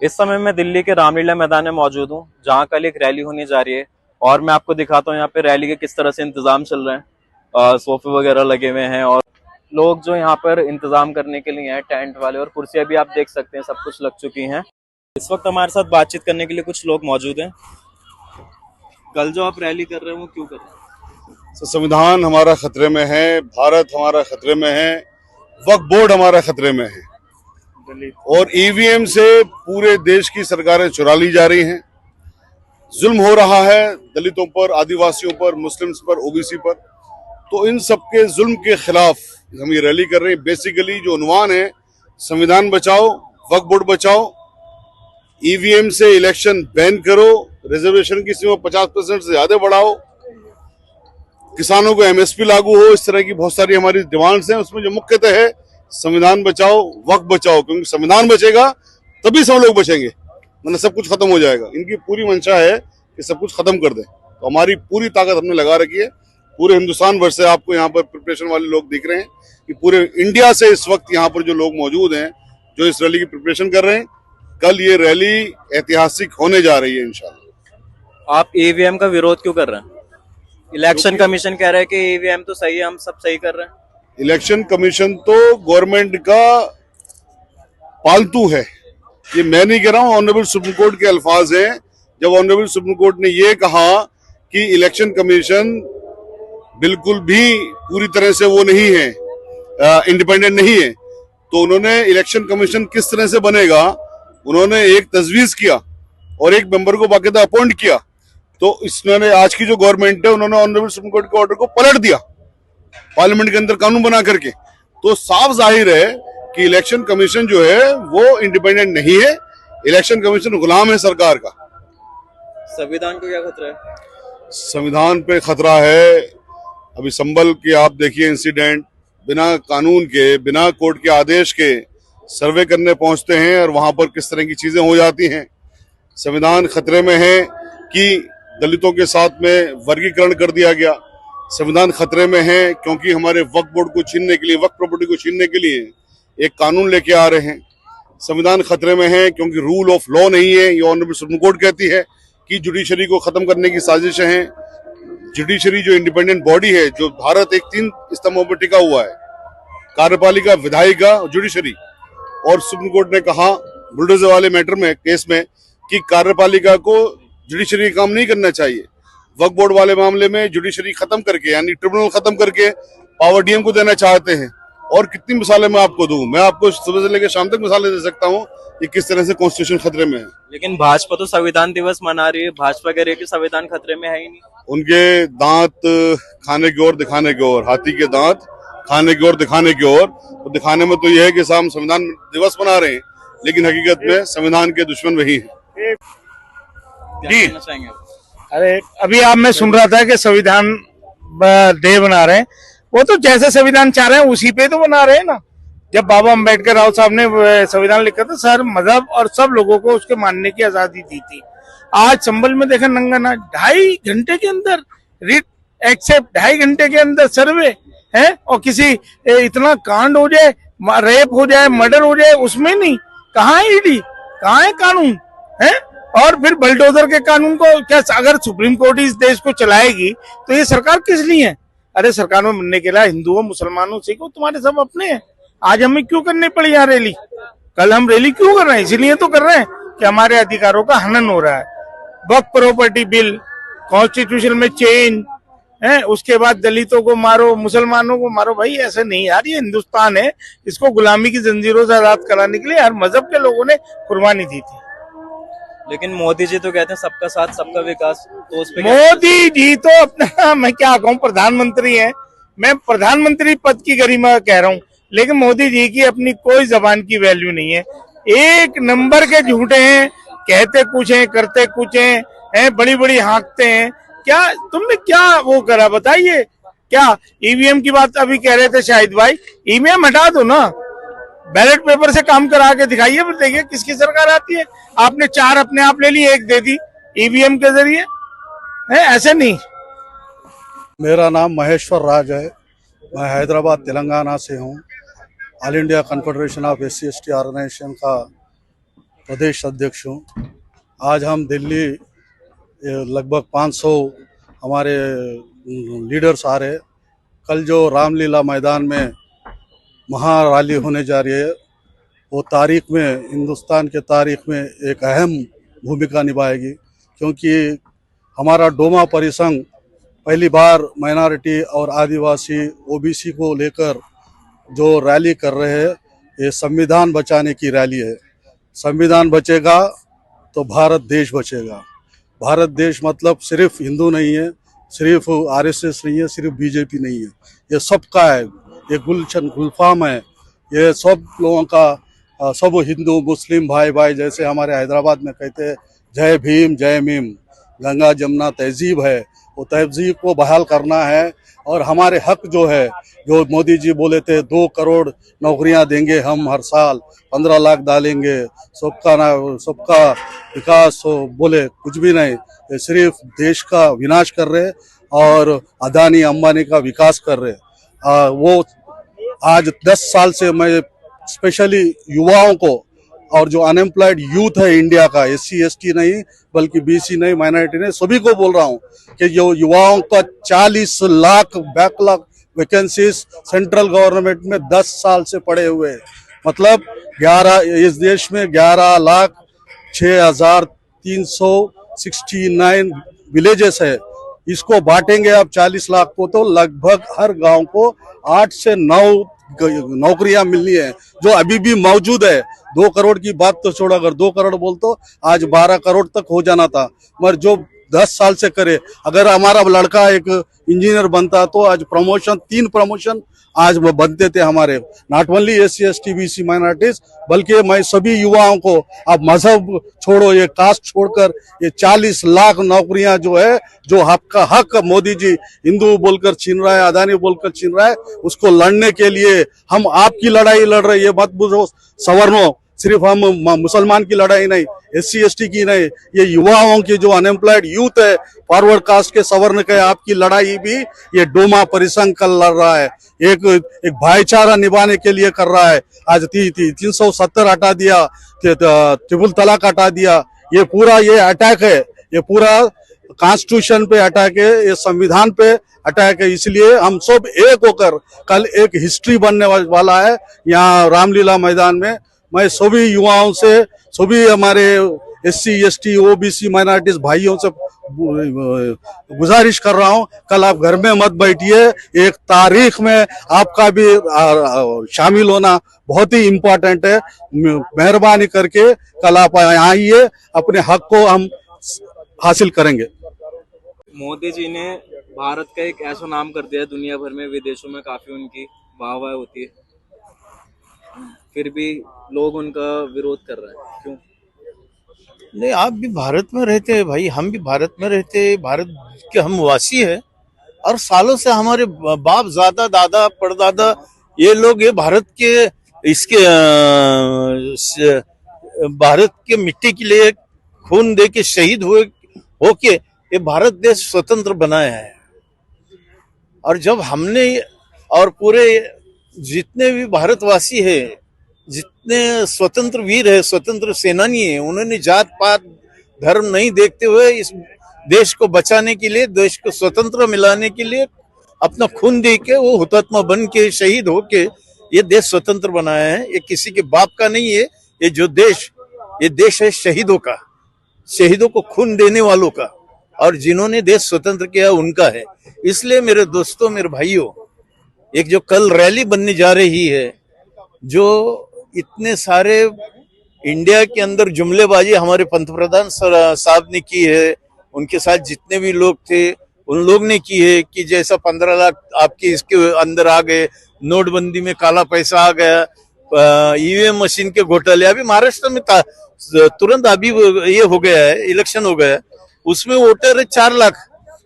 इस समय मैं दिल्ली के रामलीला मैदान में मौजूद हूँ, जहाँ कल एक रैली होने जा रही है। और मैं आपको दिखाता हूँ यहाँ पे रैली के किस तरह से इंतजाम चल रहे हैं। सोफे वगैरह लगे हुए हैं और लोग जो यहाँ पर इंतजाम करने के लिए हैं, टेंट वाले, और कुर्सियां भी आप देख सकते हैं, सब कुछ लग चुकी हैं। इस वक्त हमारे साथ बातचीत करने के लिए कुछ लोग मौजूद हैं। कल जो आप रैली कर रहे हैं वो क्यों कर रहे हैं? संविधान हमारा खतरे में है, भारत हमारा खतरे में है, वक्फ बोर्ड हमारा खतरे में है और ईवीएम से पूरे देश की सरकारें चुरा ली जा रही हैं। जुल्म हो रहा है दलितों पर, आदिवासियों पर, मुस्लिम्स पर, ओबीसी पर। तो इन सबके जुल्म के खिलाफ हम ये रैली कर रहे हैं। बेसिकली जो उन्वान है, संविधान बचाओ, वक्फ बोर्ड बचाओ, ईवीएम से इलेक्शन बैन करो, रिजर्वेशन की सीमा 50% से ज्यादा बढ़ाओ, किसानों को एमएसपी लागू हो। इस तरह की बहुत सारी हमारी डिमांड्स हैं। उसमें जो मुख्यतः है संविधान बचाओ, वक्फ बचाओ, क्योंकि संविधान बचेगा तभी सब लोग बचेंगे, वरना सब कुछ खत्म हो जाएगा। इनकी पूरी मंशा है कि सब कुछ खत्म कर दें। तो हमारी पूरी ताकत हमने लगा रखी है। पूरे हिंदुस्तान भर से आपको यहाँ पर प्रिपरेशन वाले लोग दिख रहे हैं कि पूरे इंडिया से इस वक्त यहाँ पर जो लोग मौजूद हैं, जो इस रैली की प्रिपरेशन कर रहे हैं। कल ये रैली ऐतिहासिक होने जा रही है इंशाल्लाह। आप ईवीएम का विरोध क्यों कर रहे हैं? इलेक्शन कमीशन कह रहा है कि ईवीएम तो सही है, हम सब सही कर रहे हैं। इलेक्शन कमीशन तो गवर्नमेंट का पालतू है, ये मैं नहीं कह रहा हूँ, ऑनरेबल सुप्रीम कोर्ट के अल्फाज हैं। जब ऑनरेबल सुप्रीम कोर्ट ने ये कहा कि इलेक्शन कमीशन बिल्कुल भी पूरी तरह से वो नहीं है, इंडिपेंडेंट नहीं है, तो उन्होंने इलेक्शन कमीशन किस तरह से बनेगा, उन्होंने एक तजवीज किया और एक मेंबर को बाकायदा अपॉइंट किया। तो इसने आज की जो गवर्नमेंट है, उन्होंने ऑनरेबल सुप्रीम कोर्ट के ऑर्डर को पलट दिया पार्लियामेंट के अंदर कानून बना करके। तो साफ जाहिर है कि इलेक्शन कमीशन जो है वो इंडिपेंडेंट नहीं है। इलेक्शन कमीशन गुलाम है सरकार का। संविधान को क्या खतरा है? संविधान पे खतरा है। अभी संभल के आप देखिए इंसिडेंट, बिना कानून के, बिना कोर्ट के आदेश के सर्वे करने पहुंचते हैं और वहां पर किस तरह की चीजें हो जाती हैं। संविधान खतरे में है कि दलितों के साथ में वर्गीकरण कर दिया गया। संविधान खतरे में है क्योंकि हमारे वक्फ बोर्ड को छीनने के लिए, वक्फ प्रॉपर्टी को छीनने के लिए एक कानून लेके आ रहे हैं। संविधान खतरे में है क्योंकि रूल ऑफ लॉ नहीं है। ये ऑनरेबल सुप्रीम कोर्ट कहती है कि जुडिशरी को खत्म करने की साजिशें हैं। जुडिशरी जो इंडिपेंडेंट बॉडी है, जो भारत एक 3 स्तंभों पर टिका हुआ है, कार्यपालिका, विधायिका, जुडिशरी। और सुप्रीम कोर्ट ने कहा बुलडोजर वाले मैटर में, केस में, कि कार्यपालिका को जुडिशरी काम नहीं करना चाहिए। वक्फ बोर्ड वाले मामले में जुडिशरी खत्म करके, यानी ट्रिब्यूनल खत्म करके पावर डीएम को देना चाहते हैं। और कितनी मिसालें मैं आपको दूं, मैं आपको सुबह से लेकर शाम तक मिसालें दे सकता हूं कि किस तरह से कॉन्स्टिट्यूशन खतरे में है। लेकिन भाजपा तो संविधान दिवस मना रही है, भाजपा कह रही है कि संविधान खतरे में है ही नहीं। उनके दांत खाने की ओर, दिखाने की ओर, हाथी के दांत खाने की ओर, दिखाने की ओर। तो दिखाने में तो यह है कि हम संविधान दिवस मना रहे हैं, लेकिन हकीकत में संविधान के दुश्मन वही है। क्या कहना चाहेंगे? अरे अभी आप, मैं सुन रहा था कि संविधान डे बना रहे हैं। वो तो जैसे संविधान चाह रहे हैं उसी पे तो बना रहे हैं ना। जब बाबा अम्बेडकर राव साहब ने संविधान लिखा था, सर मजहब और सब लोगों को उसके मानने की आजादी दी थी। आज संभल में देखा नंगा नाच, 2.5 घंटे के अंदर रिट एक्सेप्ट, 2.5 घंटे के अंदर सर्वे है, और किसी इतना कांड हो जाए, रेप हो जाए, मर्डर हो जाए, उसमें नहीं। कहाँ है ईडी, कहाँ है कानून है? और फिर बल्डोजर के कानून को क्या, अगर सुप्रीम कोर्ट इस देश को चलाएगी तो ये सरकार किस लिए है? अरे सरकार में बनने के लिए हिंदुओं, मुसलमानों, सिखों, तुम्हारे सब अपने हैं। आज हमें क्यों करनी पड़ी यहाँ रैली? कल हम रैली क्यों कर रहे हैं? इसीलिए तो कर रहे हैं कि हमारे अधिकारों का हनन हो रहा है। वक्फ प्रॉपर्टी बिल, कॉन्स्टिट्यूशन में चेंज है, उसके बाद दलितों को मारो, मुसलमानों को मारो। भाई ऐसे नहीं यार, ये हिंदुस्तान है, इसको गुलामी की जंजीरों से आजाद कराने के लिए हर मजहब के लोगों ने कुर्बानी दी थी। लेकिन मोदी जी तो कहते हैं सबका साथ सबका विकास, तो उस पे मोदी जी तो अपना, मैं क्या कहूँ, प्रधानमंत्री हैं। मैं प्रधानमंत्री पद की गरिमा कह रहा हूँ, लेकिन मोदी जी की अपनी कोई जबान की वैल्यू नहीं है। एक नंबर के झूठे हैं, कहते कुछ हैं, करते कुछ हैं, बड़ी बड़ी हाँकते हैं। क्या तुमने क्या वो करा बताइए? क्या ईवीएम की बात अभी कह रहे थे शाहिद भाई, ईवीएम हटा दो ना, बैलेट पेपर से काम करा के दिखाइए, फिर देखिए किसकी सरकार आती है। आपने 4 अपने आप ले ली, 1 दे दी ईवीएम के जरिए, है ऐसे नहीं। मेरा नाम महेश्वर राज है, मैं हैदराबाद तेलंगाना से हूँ। All India Confederation of SC ST organisation का प्रदेश अध्यक्ष हूँ। आज हम दिल्ली लगभग 500 हमारे लीडर्स आ रहे हैं। कल जो रामलीला मैदान में महारैली होने जा रही है, वो तारीख में, हिंदुस्तान के तारीख में एक अहम भूमिका निभाएगी, क्योंकि हमारा डोमा परिसंघ पहली बार माइनॉरिटी और आदिवासी ओबीसी को लेकर जो रैली कर रहे हैं, ये संविधान बचाने की रैली है। संविधान बचेगा तो भारत देश बचेगा। भारत देश मतलब सिर्फ हिंदू नहीं है, सिर्फ आरएसएस नहीं है, सिर्फ बीजेपी नहीं है, ये सबका है। ये गुलशन गुलफाम है, ये सब लोगों का, सब हिंदू मुस्लिम भाई भाई, जैसे हमारे हैदराबाद में कहते हैं जय भीम जय मीम, गंगा जमुना तहजीब है, वो तहजीब को बहाल करना है। और हमारे हक जो है, जो मोदी जी बोले थे 2 करोड़ नौकरियां देंगे हम हर साल, 15 लाख डालेंगे, सबका विकास हो, बोले कुछ भी नहीं, ये सिर्फ देश का विनाश कर रहे और अदानी अंबानी का विकास कर रहे। वो आज 10 साल से मैं स्पेशली युवाओं को और जो अनएम्प्लॉयड यूथ है इंडिया का, SC ST नहीं बल्कि BC नहीं, माइनॉरिटी नहीं, सभी को बोल रहा हूँ कि जो युवाओं का 40 lakh backlog vacancies central government में 10 साल से पड़े हुए, मतलब 11, इस देश में 11,06,369 विलेजेस है। इसको बांटेंगे अब 40 लाख को, तो लगभग हर गांव को 8 से 9 नौकरियां मिलनी है, जो अभी भी मौजूद है। 2 करोड़ की बात तो छोड़ा, अगर 2 करोड़ बोल तो आज 12 करोड़ तक हो जाना था, मगर जो 10 साल से करे, अगर हमारा लड़का एक इंजीनियर बनता तो आज 3 प्रमोशन आज वो बनते थे हमारे, not only SC ST BC minorities, बल्कि मैं सभी युवाओं को अब मजहब छोड़ो, ये कास्ट छोड़कर ये 40 लाख नौकरियां जो है, जो आपका हक मुद्दी जी हिंदू बोलकर छीन रहा है, अदानी बोलकर छीन रहा है, उसको लड़ने के लिए हम आपकी लड़ाई लड़ रहे हैं। ये मत बुझो सवर्णों, सिर्फ हम मुसलमान की लड़ाई नहीं, SC ST की नहीं, ये युवाओं की जो अनएम्प्लॉयड यूथ है, फॉरवर्ड कास्ट के सवर्ण के, आपकी लड़ाई भी ये डोमा परिसंघ कर लड़ रहा है, एक भाईचारा निभाने के लिए कर रहा है। आज 370 हटा दिया, ट्रिपल तलाक हटा दिया, ये पूरा ये अटैक है, ये पूरा कॉन्स्टिट्यूशन पे अटैक है, ये संविधान पे अटैक है। इसलिए हम सब एक होकर कल एक हिस्ट्री बनने वाला है यहाँ रामलीला मैदान में। मैं सभी युवाओं से, सभी हमारे SC ST OBC माइनॉरिटीज भाइयों से गुजारिश कर रहा हूं, कल आप घर में मत बैठिए, एक तारीख में आपका भी शामिल होना बहुत ही इम्पोर्टेंट है। मेहरबानी करके कल आप आइए, अपने हक को हम हासिल करेंगे। मोदी जी ने भारत का एक ऐसा नाम कर दिया दुनिया भर में, विदेशों में काफी उनकी वाहवाही होती है, फिर भी लोग उनका विरोध कर रहे हैं, क्यों? नहीं, आप भी भारत में रहते हैं भाई, हम भी भारत में रहते हैं, भारत के हम वासी है, और सालों से हमारे बाप दादा दादा परदादा ये लोग ये भारत के इसके भारत के मिट्टी के लिए खून दे के शहीद हुए होके ये भारत देश स्वतंत्र बनाया है। और जब हमने और पूरे जितने भी भारतवासी है, जितने स्वतंत्र वीर है, स्वतंत्र सेनानी है, उन्होंने जात पात धर्म नहीं देखते हुए इस देश को बचाने के लिए, देश को स्वतंत्र मिलाने के लिए अपना खून दे के, वो हुतात्मा बन के, शहीद होके ये देश स्वतंत्र बनाया है। ये किसी के बाप का नहीं है, ये जो देश, ये देश है शहीदों का, शहीदों को खून देने वालों का, और जिन्होंने देश स्वतंत्र किया उनका है। इसलिए मेरे दोस्तों, मेरे भाइयों, एक जो कल रैली बनने जा रही है, जो इतने सारे इंडिया के अंदर जुमलेबाजी हमारे पंतप्रधान साहब ने की है, उनके साथ जितने भी लोग थे उन लोग ने की है, कि जैसा 15 लाख आपके इसके अंदर आ गए, नोटबंदी में काला पैसा आ गया, EVM मशीन के घोटाले, अभी महाराष्ट्र में तुरंत अभी ये हो गया है, इलेक्शन हो गया है, उसमें वोटर है 4 लाख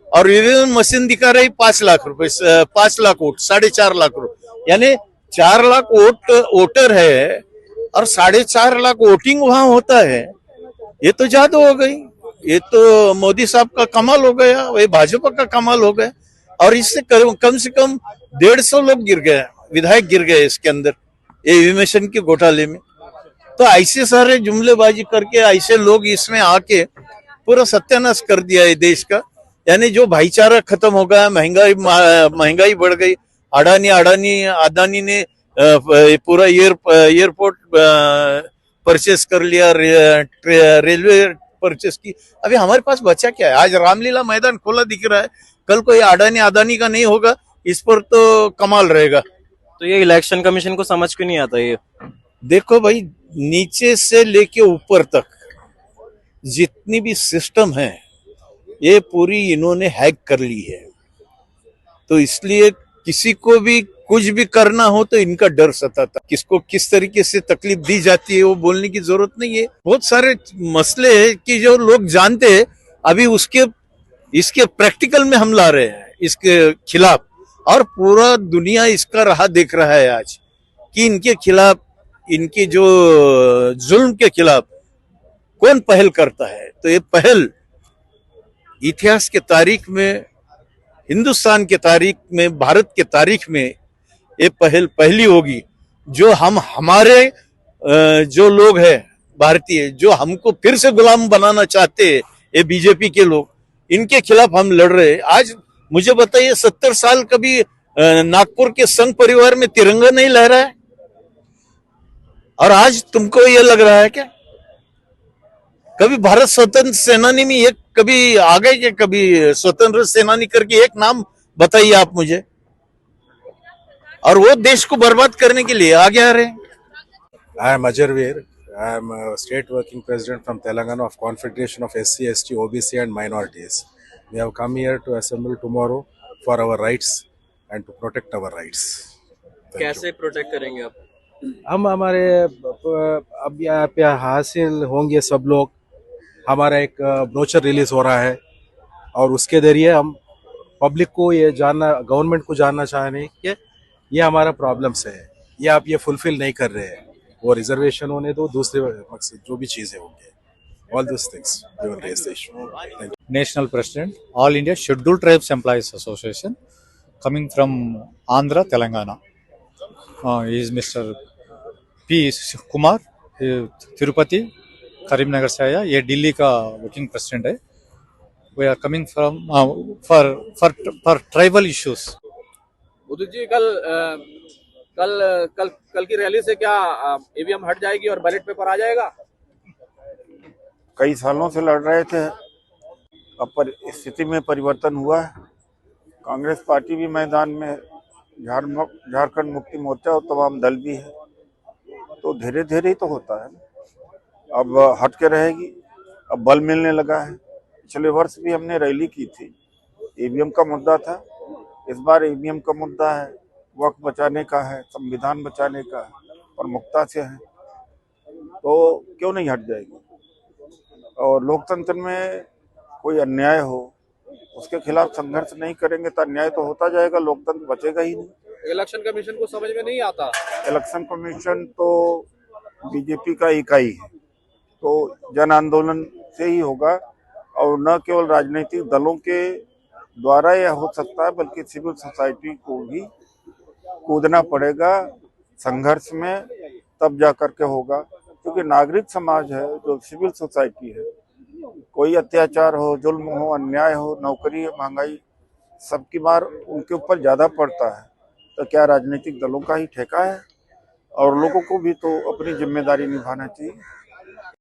और EVM मशीन दिखा रही 5 लाख रुपए, 5 लाख वोट, 4.5 लाख रुपए, यानी 4 लाख वोटर है और 4.5 लाख वोटिंग वहां होता है। ये तो जादू हो गई, ये तो मोदी साहब का कमाल हो गया, ये भाजपा का कमाल हो गया। और इससे कम से कम 150 लोग गिर गए, विधायक गिर गए इसके अंदर, ये EVM मशीन के घोटाले में। तो ऐसे सारे जुमलेबाजी करके ऐसे लोग इसमें आके पूरा सत्यानाश कर दिया है देश का। यानी जो भाईचारा खत्म हो गया, महंगाई बढ़ गई। अडानी ने पूरा एयरपोर्ट परचेस कर लिया, रेलवे परचेस की। अभी हमारे पास बचा क्या है? आज रामलीला मैदान खोला दिख रहा है, कल कोई अडानी का नहीं होगा, इस पर तो कमाल रहेगा। तो ये इलेक्शन कमीशन को समझ क्यों नहीं आता ये? देखो भाई, नीचे से लेके ऊपर तक जितनी भी सिस्टम है ये पूरी इन्होंने हैक कर ली है। तो इसलिए किसी को भी कुछ भी करना हो तो इनका डर सताता। किसको किस तरीके से तकलीफ दी जाती है वो बोलने की जरूरत नहीं है। बहुत सारे मसले हैं कि जो लोग जानते हैं, अभी इसके प्रैक्टिकल में हम ला रहे हैं इसके खिलाफ, और पूरा दुनिया इसका राह देख रहा है आज कि इनके खिलाफ, इनके जो जुल्म के खिलाफ कौन पहल करता है। तो ये पहल इतिहास के तारीख में, हिंदुस्तान के तारीख में, भारत के तारीख में ये पहल पहली होगी। जो हमारे जो लोग हैं भारतीय, जो हमको फिर से गुलाम बनाना चाहते हैं, ये बीजेपी के लोग, इनके खिलाफ हम लड़ रहे हैं। आज मुझे बताइए, 70 साल कभी नागपुर के संघ परिवार में तिरंगा नहीं लहरा है? और आज तुमको ये लग रहा है क्या? कभी भारत स्वतंत्र सेनानी में एक कभी आ गए कि कभी स्वतंत्र सेनानी करके एक नाम बताइए आप मुझे। और वो देश को बर्बाद करने के लिए आगे आ रहे हैं। I am Ajay Veer. I am a state working president from Telangana of Confederation of SC, ST, OBC and minorities. We have come here to assemble tomorrow for our rights and to protect our rights. कैसे protect करेंगे आप? हम हमारे अब यहाँ पे हासिल होंगे सब लोग। हमारा एक ब्रोचर रिलीज हो रहा है और उसके जरिए हम पब्लिक को ये जानना, गवर्नमेंट को जानना चाह रहे हैं कि ये हमारा प्रॉब्लम्स है, ये आप ये फुलफिल नहीं कर रहे हैं। वो रिजर्वेशन होने दो, दूसरे मकसद जो भी चीजें होंगे, all those things we will raise the issue. Thank you. National President, All India Scheduled Tribes Employees Association, coming from Andhra, Telangana. He is Mr. P. Kumar, Tirupati, Karimnagar से आया। ये दिल्ली का वर्किंग प्रेसिडेंट है। We are coming from for tribal issues. Udit ji, कल की rally से क्या EVM हट जाएगी और बैलेट पेपर आ जाएगा? कई सालों से लड़ रहे थे, अब पर स्थिति में परिवर्तन हुआ है। कांग्रेस पार्टी भी मैदान में, झारखंड मुक्ति मोर्चा और तमाम दल भी है। तो धीरे धीरे ही तो होता है, अब हट के रहेगी। अब बल मिलने लगा है। पिछले वर्ष भी हमने रैली की थी, ईवीएम का मुद्दा था। इस बार ईवीएम का मुद्दा है, वक्त बचाने का है, संविधान बचाने का है, प्रमुखता से है, तो क्यों नहीं हट जाएगी। और लोकतंत्र में कोई अन्याय हो, उसके खिलाफ संघर्ष नहीं करेंगे तो अन्याय तो होता जाएगा, लोकतंत्र बचेगा ही नहीं। इलेक्शन कमीशन को समझ में नहीं आता? इलेक्शन कमीशन तो बीजेपी का इकाई है, तो जन आंदोलन से ही होगा और न केवल राजनीतिक दलों के द्वारा यह हो सकता है, बल्कि सिविल सोसाइटी को भी कूदना पड़ेगा संघर्ष में, तब जा करके होगा। क्योंकि नागरिक समाज है, जो सिविल सोसाइटी है, कोई अत्याचार हो, जुल्म हो, अन्याय हो, नौकरी, महंगाई, सबकी मार उनके ऊपर ज्यादा पड़ता है। तो क्या राजनीतिक दलों का ही ठेका है? और लोगों को भी तो अपनी जिम्मेदारी निभाना चाहिए।